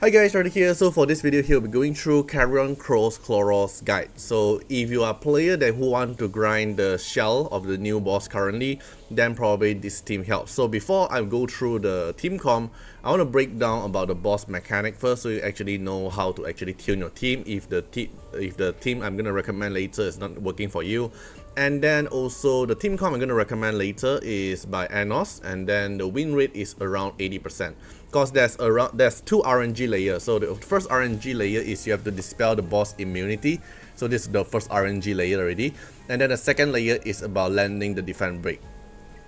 Hi guys, Artiar here. So for this video here, we're going through Carrion Khloros guide. So if you are a player that who want to grind the shell of the new boss currently, then probably this team helps. So before I go through the team comp, I want to break down about the boss mechanic first, so you actually know how to actually tune your team if the team I'm gonna recommend later is not working for you. And then also the team comp I'm gonna recommend later is by Anos, and then the win rate is around 80%. Because there's two RNG layers. So the first RNG layer is you have to dispel the boss immunity. So this is the first RNG layer already. And then the second layer is about landing the defense break.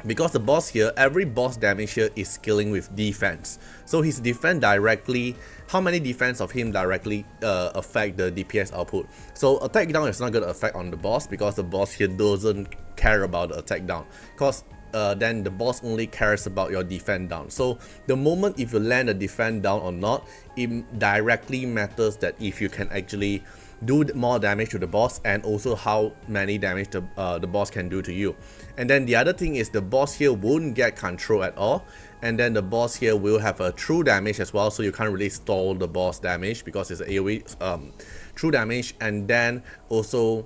Because the boss here, every boss damage here is scaling with defense. So his defense directly, how many defense of him directly affect the DPS output. So attack down is not going to affect on the boss because the boss here doesn't care about the attack down. Because then the boss only cares about your defense down. So the moment if you land a defense down or not, it directly matters that if you can actually do more damage to the boss and also how many damage the boss can do to you. And then the other thing is the boss here won't get control at all, and then the boss here will have a true damage as well, so you can't really stall the boss damage because it's an AoE true damage, and then also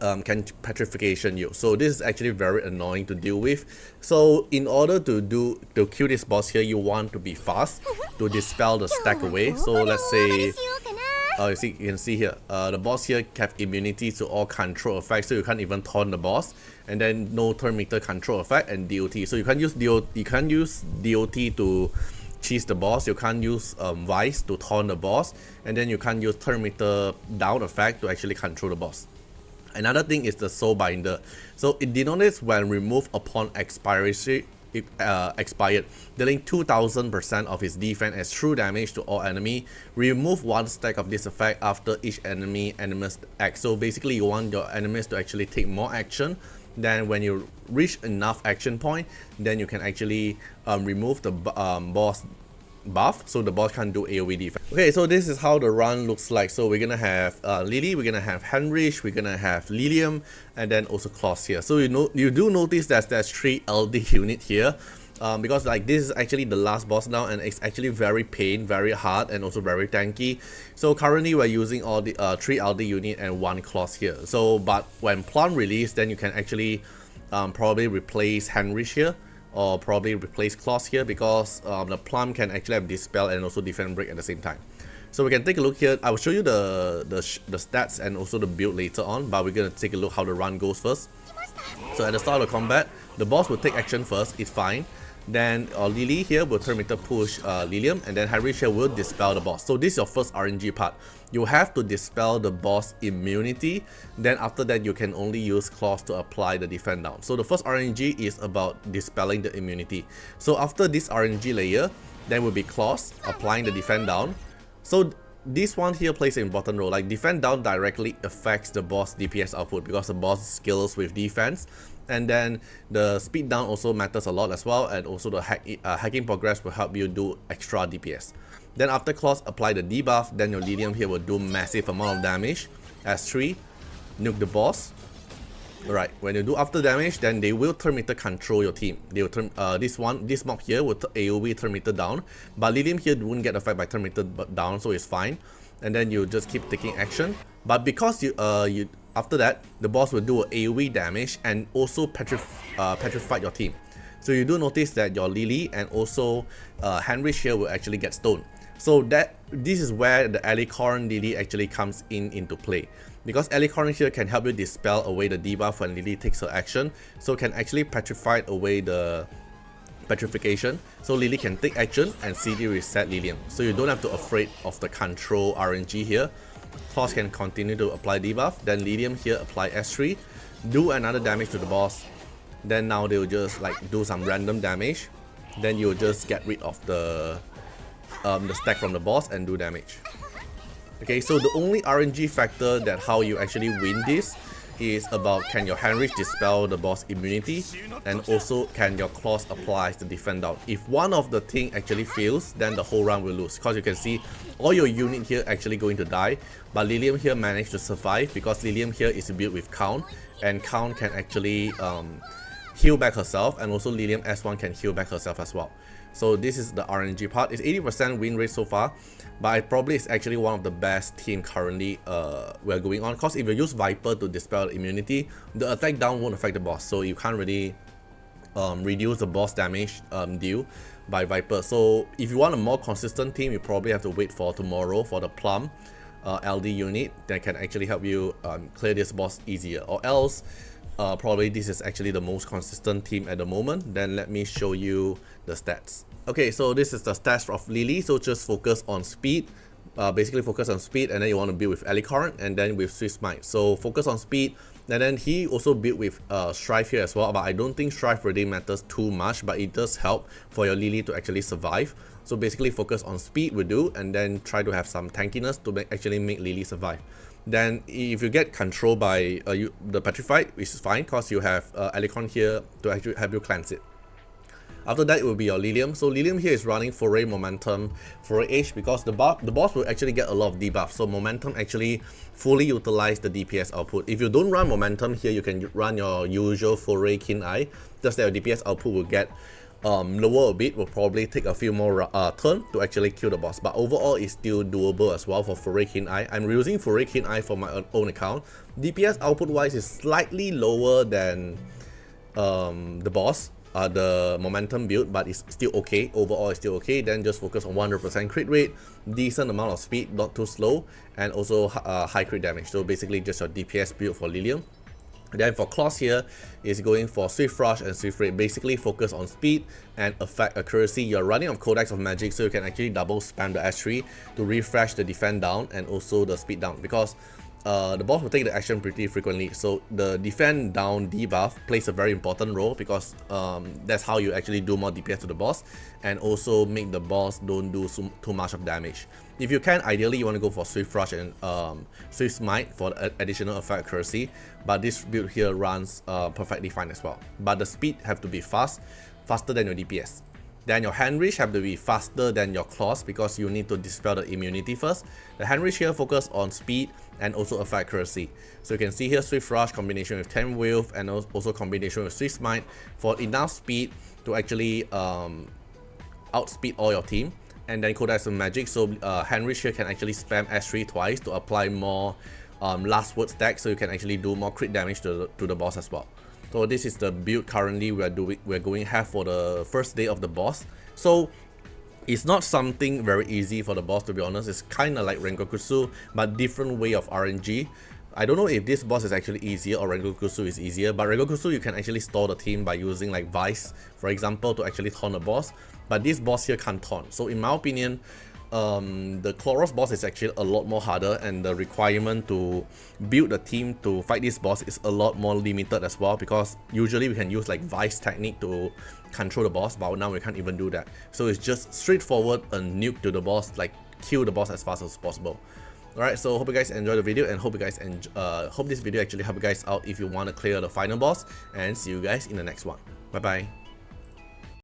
can petrification you. So this is actually very annoying to deal with. So in order to kill this boss here, you want to be fast to dispel the stack away. So let's say you can see here, the boss here have immunity to all control effects, so you can't even taunt the boss, and then no turn meter control effect and DOT. So you can't use DOT to cheese the boss, you can't use Vice to taunt the boss, and then you can't use turn meter down effect to actually control the boss. Another thing is the Soul Binder. So it denotes when removed upon expired, dealing 2000% of his defense as true damage to all enemy. Remove one stack of this effect after each enemy's act. So basically you want your enemies to actually take more action. Then when you reach enough action point, then you can actually remove the boss buff, so the boss can't do AoE defense. Okay, so this is how the run looks like. So we're gonna have Lily, we're gonna have Heinrich, we're gonna have Lilium, and then also Khloros here. So you do notice that there's 3 LD unit here, because like this is actually the last boss now, and it's actually very very hard, and also very tanky. So currently we're using all the 3 LD unit and 1 Khloros here. So but when Plum release, then you can actually probably replace Heinrich here, or probably replace Khloros here, because the Plum can actually have Dispel and also Defense Break at the same time. So we can take a look here. I will show you the stats and also the build later on, but we're going to take a look how the run goes first. So at the start of the combat, the boss will take action first, it's fine. Then Lily here will turn meter push Lilium, and then Heinrich here will dispel the boss. So this is your first RNG part. You have to dispel the boss immunity, then after that you can only use Khloros to apply the defense down. So the first RNG is about dispelling the immunity. So after this RNG layer, then will be Khloros applying the defense down. So this one here plays an important role. Like defense down directly affects the boss DPS output because the boss scales with defense. And then the speed down also matters a lot as well, and also the hacking progress will help you do extra DPS. Then after Khloros apply the debuff, then your Lilium here will do massive amount of damage. S3, nuke the boss. Alright, when you do after damage, then they will turn meter control your team. They will turn this mob here will AoE turn meter down, but Lilium here won't get affected by turn meter down, so it's fine. And then you just keep taking action. But because you after that, the boss will do AoE damage and also petrify your team. So you do notice that your Lily and also Heinrich here will actually get stoned. So this is where the Alicorn Lily actually comes into play. Because Alicorn here can help you dispel away the debuff when Lily takes her action. So can actually petrify away the petrification. So Lily can take action and CD reset Lilium. So you don't have to afraid of the control RNG here. Khloros can continue to apply debuff, then Lilium here apply S3, do another damage to the boss, then now they will just like do some random damage, then you'll just get rid of the stack from the boss and do damage. Okay, so the only RNG factor that how you actually win this is about can your Heinrich dispel the boss immunity, and also can your Khloros apply the defense down. If one of the thing actually fails, then the whole run will lose, because you can see all your unit here actually going to die, but Lilium here managed to survive because Lilium here is built with Count, and Count can actually heal back herself, and also Lilium S1 can heal back herself as well. So this is the RNG part. It's 80% win rate so far, but probably it's actually one of the best team currently we're going on, because if you use Viper to dispel immunity, the attack down won't affect the boss, so you can't really reduce the boss damage due by Viper. So if you want a more consistent team, you probably have to wait for tomorrow for the Plum LD unit that can actually help you clear this boss easier, or else probably this is actually the most consistent team at the moment. Then let me show you the stats. Okay, so this is the stats of Lily. So just focus on speed, basically focus on speed, and then you want to build with Alicorn and then with Swift Smite. So focus on speed, and then he also built with Strife here as well, but I don't think Strife really matters too much, but it does help for your Lily to actually survive. So basically focus on speed will do, and then try to have some tankiness to actually make Lily survive. Then if you get controlled by the Petrified, which is fine because you have Alicorn here to actually help you cleanse it. After that, it will be your Lilium. So Lilium here is running Foray Momentum, Foray Age, because the boss will actually get a lot of debuff. So Momentum actually fully utilize the DPS output. If you don't run Momentum here, you can run your usual Foray Keen Eye, just that your DPS output will get lower a bit, will probably take a few more turns to actually kill the boss. But overall, it's still doable as well for Foray Keen Eye. I'm using Foray Keen Eye for my own account. DPS output wise is slightly lower than the boss, the Momentum build, but it's still okay. Overall, it's still okay. Then just focus on 100% crit rate, decent amount of speed, not too slow, and also high crit damage. So basically just your DPS build for Lilium. Then for Khloros here is going for Swift Rush and Swift Rate. Basically focus on speed and effect accuracy. You're running on Codex of Magic, so you can actually double spam the S3 to refresh the defend down and also the speed down, because the boss will take the action pretty frequently. So the defend down debuff plays a very important role, because that's how you actually do more DPS to the boss and also make the boss don't do too much of damage. If you can, ideally you want to go for Swift Rush and Swift Smite for additional effect accuracy, but this build here runs perfectly fine as well. But the speed have to be faster than your DPS. Then your hand reach have to be faster than your Khloros, because you need to dispel the immunity first. The hand reach here focus on speed and also effect accuracy. So you can see here Swift Rush combination with 10 Wilf and also combination with Swift Smite for enough speed to actually outspeed all your team. And then Codex of Magic, so hand reach here can actually spam S3 twice to apply more last word stack, so you can actually do more crit damage to the boss as well. So this is the build currently we're going to have for the first day of the boss. So it's not something very easy for the boss, to be honest. It's kind of like Rengokusu, but different way of RNG. I don't know if this boss is actually easier or Rengokusu is easier, but Rengokusu you can actually stall the team by using like Vice, for example, to actually taunt the boss. But this boss here can't taunt. So in my opinion, the Khloros boss is actually a lot more harder, and the requirement to build a team to fight this boss is a lot more limited as well, because usually we can use like Vice technique to control the boss, but now we can't even do that. So it's just straightforward a nuke to the boss, like kill the boss as fast as possible. Alright, so hope you guys enjoyed the video, and hope you guys hope this video actually help you guys out if you want to clear the final boss, and see you guys in the next one. Bye bye.